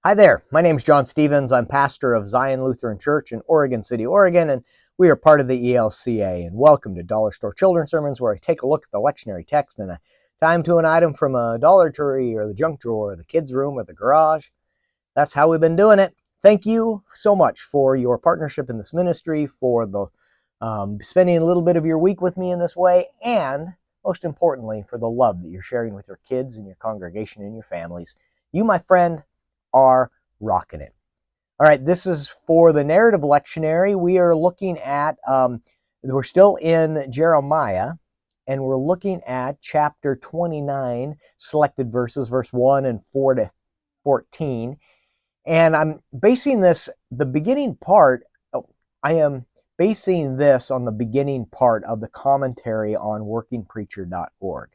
Hi there, my name is John Stevens. I'm pastor of Zion Lutheran Church in Oregon City, Oregon, and we are part of the ELCA. And welcome to Dollar Store Children's Sermons, where I take a look at the lectionary text and a time to an item from a Dollar Tree or the junk drawer or the kids' room or the garage. That's how we've been doing it. Thank you so much for your partnership in this ministry, for the spending a little bit of your week with me in this way, and most importantly, for the love that you're sharing with your kids and your congregation and your families. You, my friend, are rocking it. All right, this is for the narrative lectionary. We are looking at, we're still in Jeremiah, and we're looking at chapter 29, selected verses, verse 1 and 4 to 14. And I'm basing this, the beginning part, I am basing this on the beginning part of the commentary on workingpreacher.org.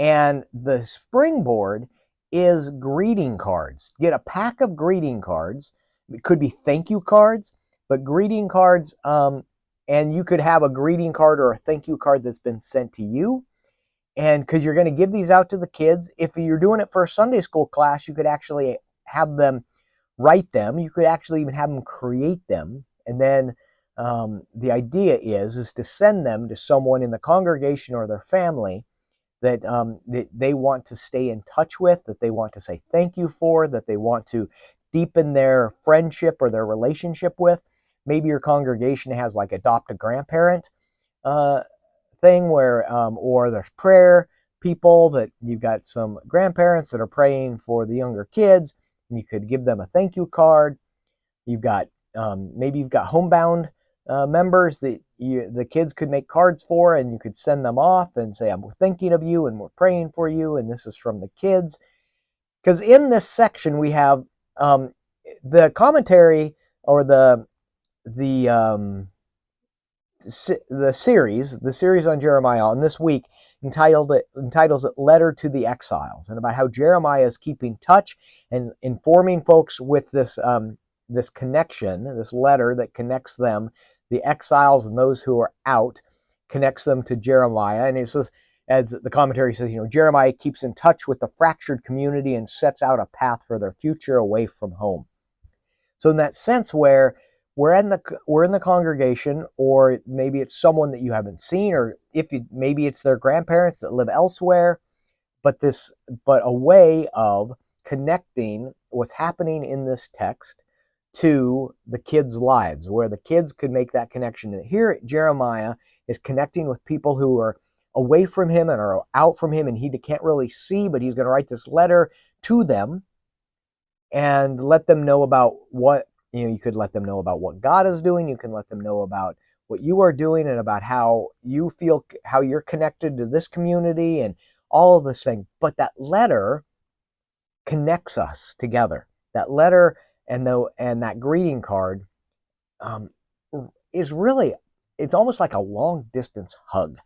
And the springboard is greeting cards. Get a pack of greeting cards. It could be thank you cards, but greeting cards, and you could have a greeting card or a thank you card that's been sent to you. And because you're going to give these out to the kids, if you're doing it for a Sunday school class, you could actually have them write them. You could actually even have them create them. And then the idea is to send them to someone in the congregation or their family that they want to stay in touch with, that they want to say thank you for, that they want to deepen their friendship or their relationship with. Maybe your congregation has like adopt a grandparent thing where, or there's prayer people that you've got some grandparents that are praying for the younger kids, and you could give them a thank you card. You've got, maybe you've got homebound members that the kids could make cards for, and you could send them off and say, I'm thinking of you and we're praying for you, and this is from the kids. Because in this section we have the commentary or the series on Jeremiah on this week entitles it Letter to the Exiles, and about how Jeremiah is keeping touch and informing folks with this this connection, this letter that connects them, the exiles and those who are out, connects them to Jeremiah. And it says, as the commentary says, Jeremiah keeps in touch with the fractured community and sets out a path for their future away from home. So in that sense, where we're in the congregation, or maybe it's someone that you haven't seen, or maybe it's their grandparents that live elsewhere, but a way of connecting what's happening in this text to the kids' lives, where the kids could make that connection. And here Jeremiah is connecting with people who are away from him and are out from him, and he can't really see, but he's going to write this letter to them and let them know about what, you could let them know about what God is doing. You can let them know about what you are doing and about how you feel, how you're connected to this community and all of this thing. But that letter connects us together. That letter and that greeting card is really, it's almost like a long distance hug,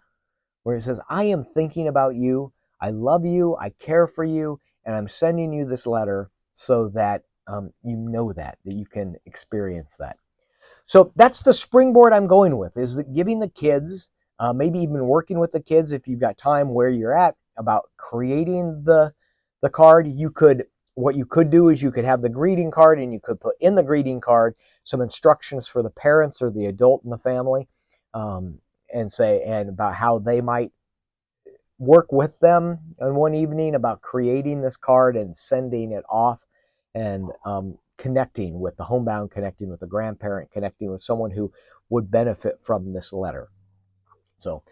where it says, I am thinking about you, I love you, I care for you, and I'm sending you this letter so that you know that you can experience that. So that's the springboard I'm going with, is that giving the kids, maybe even working with the kids if you've got time where you're at, about creating the card. What you could do is you could have the greeting card, and you could put in the greeting card some instructions for the parents or the adult in the family, and about how they might work with them on one evening about creating this card and sending it off, and connecting with the homebound, connecting with the grandparent, connecting with someone who would benefit from this letter. So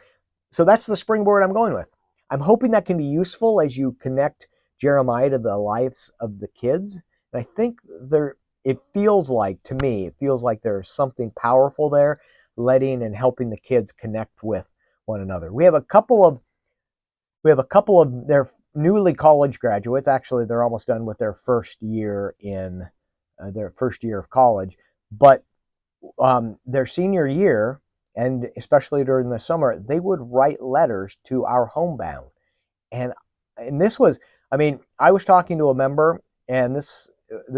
that's the springboard I'm going with. I'm hoping that can be useful as you connect Jeremiah to the lives of the kids. And I think it feels like there's something powerful there, letting and helping the kids connect with one another. We have a couple of their newly college graduates. Actually, they're almost done with their first year of college, but their senior year, and especially during the summer, they would write letters to our homebound. And this was, I was talking to a member, and this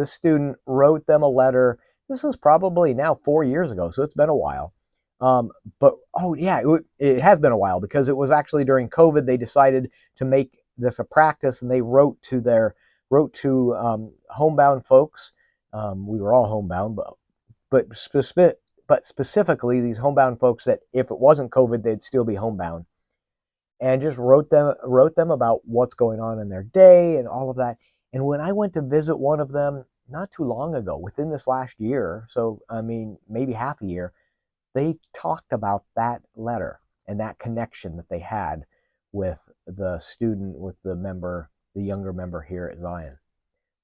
student wrote them a letter. This was probably now 4 years ago, so it's been a while. But it has been a while, because it was actually during COVID they decided to make this a practice, and they wrote to their wrote to homebound folks. We were all homebound, but specifically these homebound folks that if it wasn't COVID, they'd still be homebound, and just wrote them about what's going on in their day and all of that. And when I went to visit one of them not too long ago, within this last year, so I mean maybe half a year, they talked about that letter and that connection that they had with the student, with the member, the younger member here at Zion,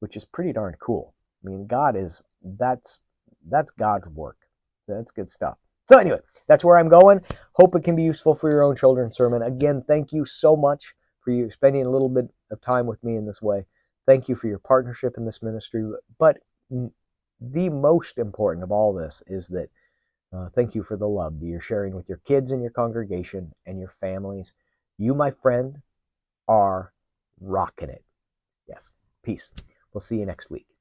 which is pretty darn cool. I mean, that's God's work. So that's good stuff. So anyway, that's where I'm going. Hope it can be useful for your own children's sermon. Again, thank you so much for you spending a little bit of time with me in this way. Thank you for your partnership in this ministry. But the most important of all this is that thank you for the love that you're sharing with your kids in your congregation and your families. You, my friend, are rocking it. Yes. Peace. We'll see you next week.